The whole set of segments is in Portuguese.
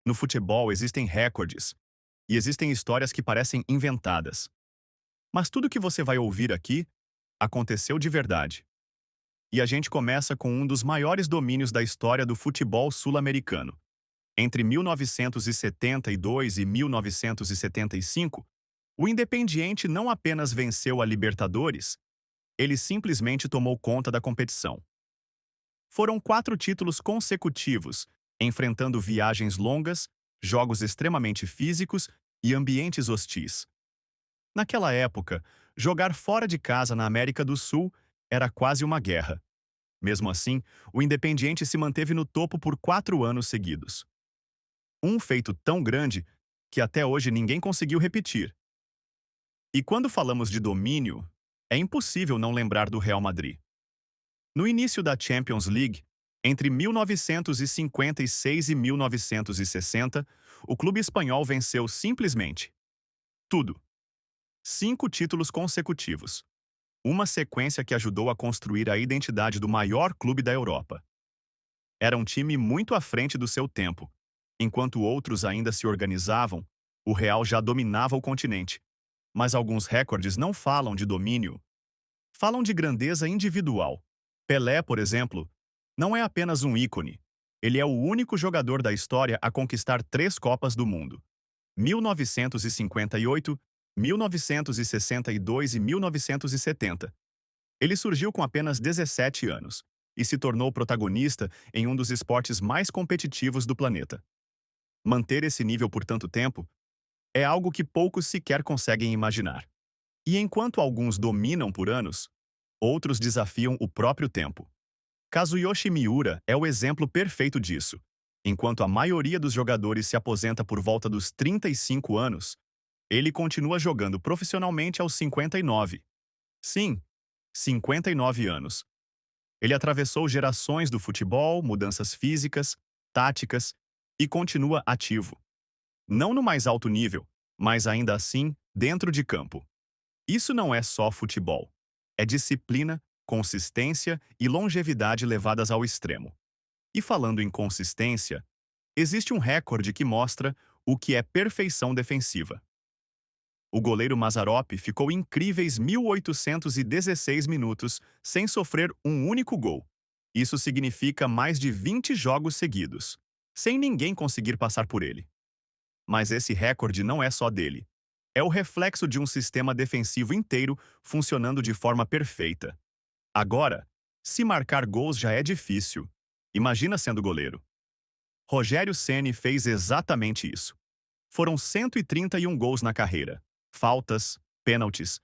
No futebol existem recordes e existem histórias que parecem inventadas. Mas tudo que você vai ouvir aqui aconteceu de verdade. E a gente começa com um dos maiores domínios da história do futebol sul-americano. Entre 1972 e 1975, o Independiente não apenas venceu a Libertadores, ele simplesmente tomou conta da competição. Foram 4 títulos consecutivos, enfrentando viagens longas, jogos extremamente físicos e ambientes hostis. Naquela época, jogar fora de casa na América do Sul era quase uma guerra. Mesmo assim, o Independiente se manteve no topo por 4 anos seguidos. Um feito tão grande que até hoje ninguém conseguiu repetir. E quando falamos de domínio, é impossível não lembrar do Real Madrid. No início da Champions League, entre 1956 e 1960, o clube espanhol venceu simplesmente tudo. 5 títulos consecutivos. Uma sequência que ajudou a construir a identidade do maior clube da Europa. Era um time muito à frente do seu tempo. Enquanto outros ainda se organizavam, o Real já dominava o continente. Mas alguns recordes não falam de domínio. Falam de grandeza individual. Pelé, por exemplo, não é apenas um ícone. Ele é o único jogador da história a conquistar 3 Copas do Mundo: 1958, 1962 e 1970. Ele surgiu com apenas 17 anos e se tornou protagonista em um dos esportes mais competitivos do planeta. Manter esse nível por tanto tempo é algo que poucos sequer conseguem imaginar. E enquanto alguns dominam por anos, outros desafiam o próprio tempo. Kazuyoshi Miura é o exemplo perfeito disso. Enquanto a maioria dos jogadores se aposenta por volta dos 35 anos, ele continua jogando profissionalmente aos 59. Sim, 59 anos. Ele atravessou gerações do futebol, mudanças físicas, táticas e continua ativo. Não no mais alto nível, mas ainda assim dentro de campo. Isso não é só futebol. É disciplina, consistência e longevidade levadas ao extremo. E falando em consistência, existe um recorde que mostra o que é perfeição defensiva. O goleiro Mazzaropi ficou incríveis 1816 minutos sem sofrer um único gol. Isso significa mais de 20 jogos seguidos, sem ninguém conseguir passar por ele. Mas esse recorde não é só dele. É o reflexo de um sistema defensivo inteiro funcionando de forma perfeita. Agora, se marcar gols já é difícil. Imagina sendo goleiro. Rogério Ceni fez exatamente isso. Foram 131 gols na carreira. Faltas, pênaltis.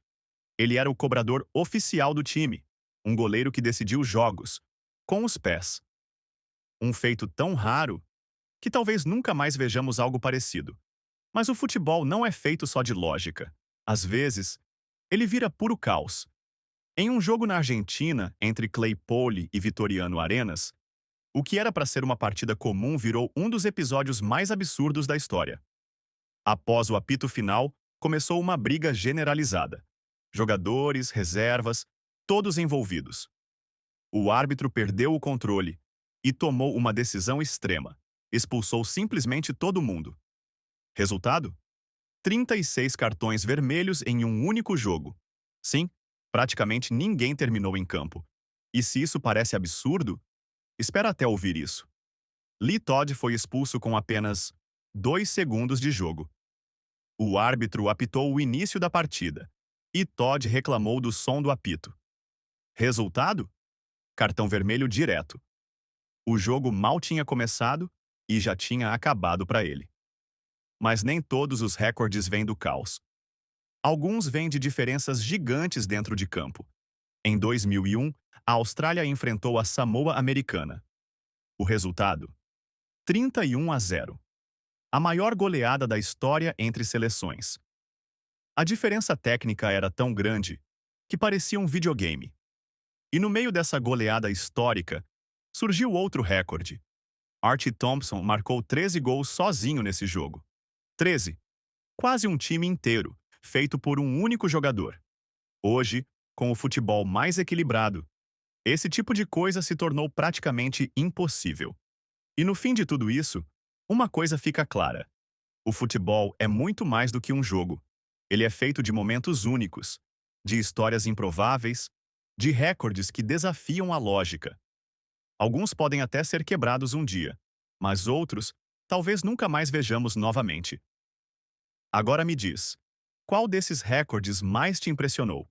Ele era o cobrador oficial do time, um goleiro que decidiu jogos, com os pés. Um feito tão raro que talvez nunca mais vejamos algo parecido. Mas o futebol não é feito só de lógica. Às vezes, ele vira puro caos. Em um jogo na Argentina, entre Claypole e Vitoriano Arenas, o que era para ser uma partida comum virou um dos episódios mais absurdos da história. Após o apito final, começou uma briga generalizada. Jogadores, reservas, todos envolvidos. O árbitro perdeu o controle e tomou uma decisão extrema. Expulsou simplesmente todo mundo. Resultado? 36 cartões vermelhos em um único jogo. Sim, praticamente ninguém terminou em campo. E se isso parece absurdo, espera até ouvir isso. Lee Todd foi expulso com apenas 2 segundos de jogo. O árbitro apitou o início da partida, e Todd reclamou do som do apito. Resultado? Cartão vermelho direto. O jogo mal tinha começado e já tinha acabado para ele. Mas nem todos os recordes vêm do caos. Alguns vêm de diferenças gigantes dentro de campo. Em 2001, a Austrália enfrentou a Samoa Americana. O resultado? 31-0. A maior goleada da história entre seleções. A diferença técnica era tão grande que parecia um videogame. E no meio dessa goleada histórica, surgiu outro recorde. Archie Thompson marcou 13 gols sozinho nesse jogo. 13. Quase um time inteiro, feito por um único jogador. Hoje, com o futebol mais equilibrado, esse tipo de coisa se tornou praticamente impossível. E no fim de tudo isso, Uma coisa fica clara: o futebol é muito mais do que um jogo. Ele é feito de momentos únicos, de histórias improváveis, de recordes que desafiam a lógica. Alguns podem até ser quebrados um dia, mas outros talvez nunca mais vejamos novamente. Agora me diz, qual desses recordes mais te impressionou?